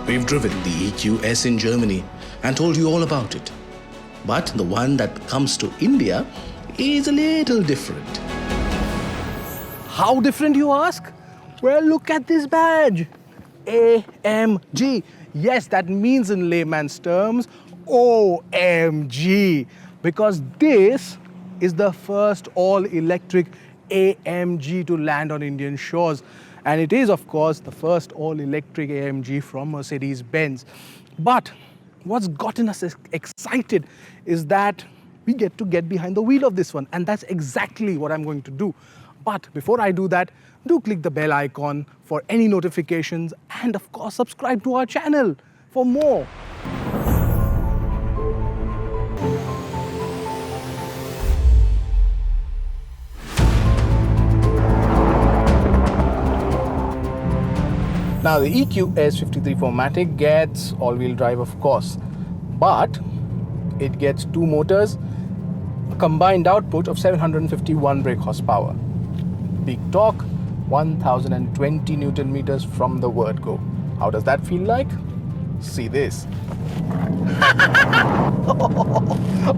We've driven the EQS in Germany and told you all about it. But the one that comes to India is a little different. How different, you ask? Well, look at this badge. AMG. Yes, that means in layman's terms, OMG. Because this is the first all-electric AMG to land on Indian shores. And it is, of course, the first all-electric AMG from Mercedes-Benz. But what's gotten us excited is that we get to get behind the wheel of this one. And that's exactly what I'm going to do. But before I do that, do click the bell icon for any notifications and, of course, subscribe to our channel for more. Now, the EQS 53 4MATIC gets all-wheel drive, of course, but it gets two motors, a combined output of 751 brake horsepower. Peak torque, 1020 Newton meters from the word go. How does that feel like? See this.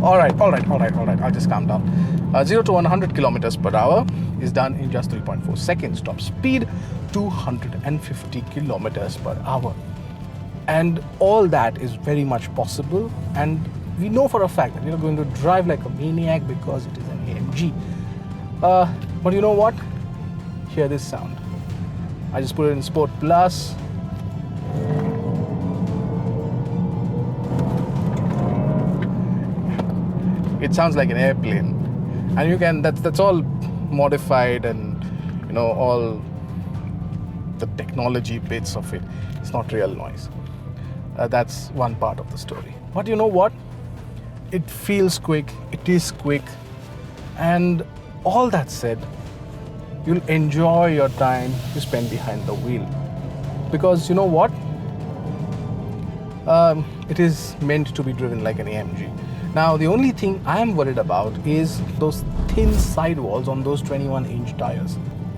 All right, I'll just calm down. 0 to 100 kilometers per hour is done in just 3.4 seconds. Top speed, 250 kilometers per hour. And all that is very much possible. And we know for a fact that we're going to drive like a maniac because it is an AMG. But you know what? Hear this sound. I just put it in Sport Plus. It sounds like an airplane, and you can that's all modified, and you know, all the technology bits of it. It's not real noise. That's one part of the story. But you know what? It feels quick, it is quick, and all that said, you'll enjoy your time you spend behind the wheel. Because you know what? It is meant to be driven like an AMG. Now, the only thing I am worried about is those thin sidewalls on those 21-inch tires.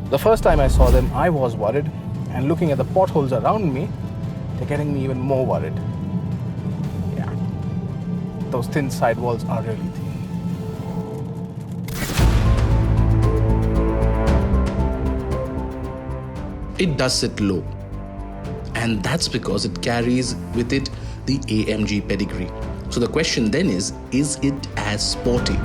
The first time I saw them, I was worried, and looking at the potholes around me, they're getting me even more worried. Yeah, those thin sidewalls are really thin. It does sit low, and that's because it carries with it the AMG pedigree. So the question then is it as sporty?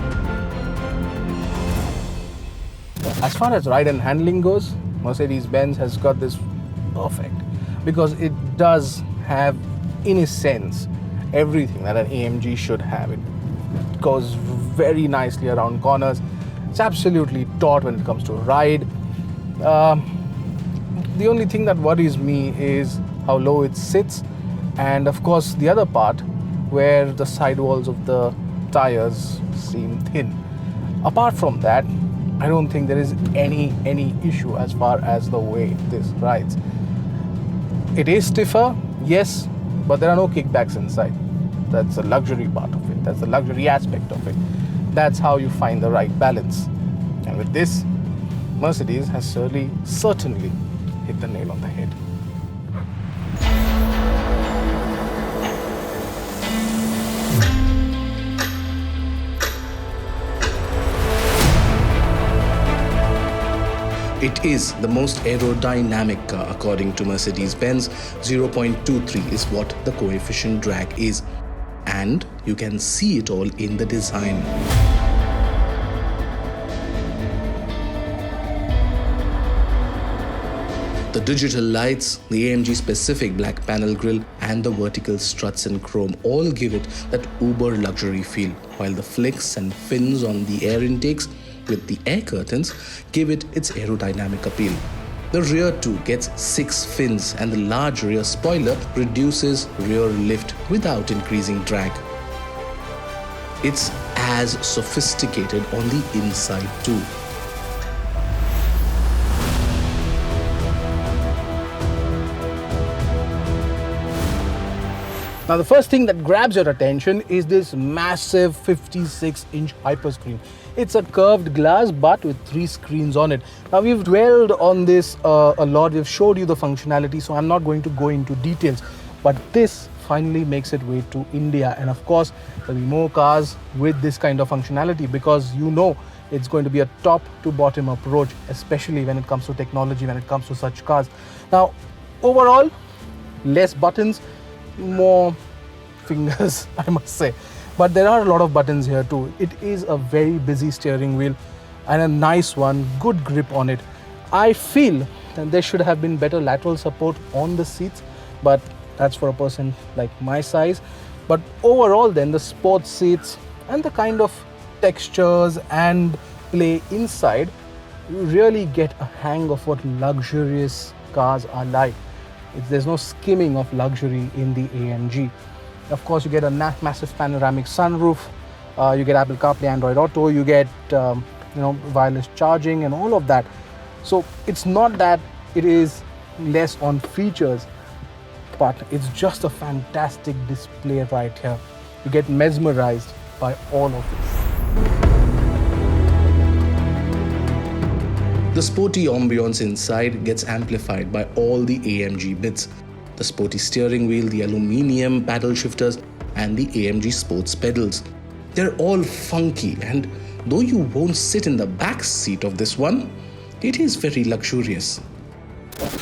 As far as ride and handling goes, Mercedes-Benz has got this perfect, because it does have, in a sense, everything that an AMG should have. It goes very nicely around corners. It's absolutely taut when it comes to ride. The only thing that worries me is how low it sits, and of course the other part where the sidewalls of the tires seem thin. Apart from that, I don't think there is any issue as far as the way this rides. It is stiffer, yes, but there are no kickbacks inside. That's the luxury part of it. That's the luxury aspect of it. That's how you find the right balance. And with this, Mercedes has certainly hit the nail on the head. It is the most aerodynamic car according to Mercedes-Benz. 0.23 is what the coefficient drag is, and you can see it all in the design. The digital lights, the AMG specific black panel grille, and the vertical struts in chrome all give it that uber luxury feel, while the flicks and fins on the air intakes with the air curtains give it its aerodynamic appeal. The rear too gets 6 fins, and the large rear spoiler reduces rear lift without increasing drag. It's as sophisticated on the inside too. Now, the first thing that grabs your attention is this massive 56-inch hyperscreen. It's a curved glass but with 3 screens on it. Now, we've dwelled on this a lot. We've showed you the functionality, so I'm not going to go into details. But this finally makes its way to India, and of course there'll be more cars with this kind of functionality, because it's going to be a top to bottom approach, especially when it comes to technology, when it comes to such cars. Now, overall, less buttons, more fingers, I must say. But there are a lot of buttons here too. It is a very busy steering wheel and a nice one, good grip on it. I feel that there should have been better lateral support on the seats, but that's for a person like my size. But overall then, the sports seats and the kind of textures and play inside, you really get a hang of what luxurious cars are like. There's no skimming of luxury in the AMG. Of course, you get a massive panoramic sunroof, you get Apple CarPlay, Android Auto, you get wireless charging and all of that. So it's not that it is less on features, but it's just a fantastic display right here. You get mesmerized by all of this. The sporty ambience inside gets amplified by all the AMG bits. The sporty steering wheel, the aluminium paddle shifters, and the AMG sports pedals. They're all funky, and though you won't sit in the back seat of this one, it is very luxurious.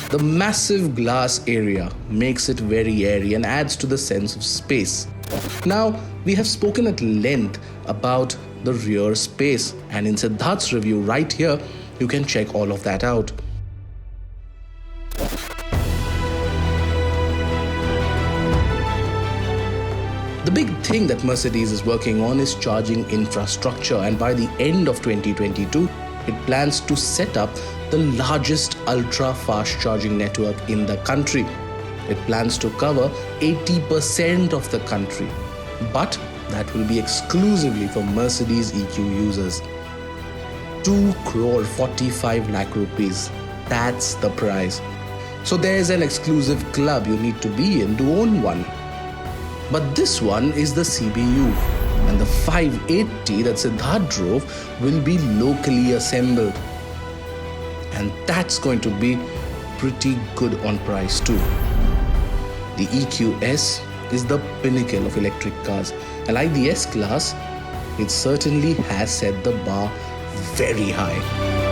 The massive glass area makes it very airy and adds to the sense of space. Now, we have spoken at length about the rear space, and in Siddharth's review right here, you can check all of that out. The big thing that Mercedes is working on is charging infrastructure, and by the end of 2022, it plans to set up the largest ultra-fast charging network in the country. It plans to cover 80% of the country, but that will be exclusively for Mercedes EQ users. 2.45 crore rupees. That's the price. So there's an exclusive club you need to be in to own one. But this one is the CBU, and the 580 that Siddharth drove will be locally assembled. And that's going to be pretty good on price too. The EQS is the pinnacle of electric cars, and like the S-Class, it certainly has set the bar very high.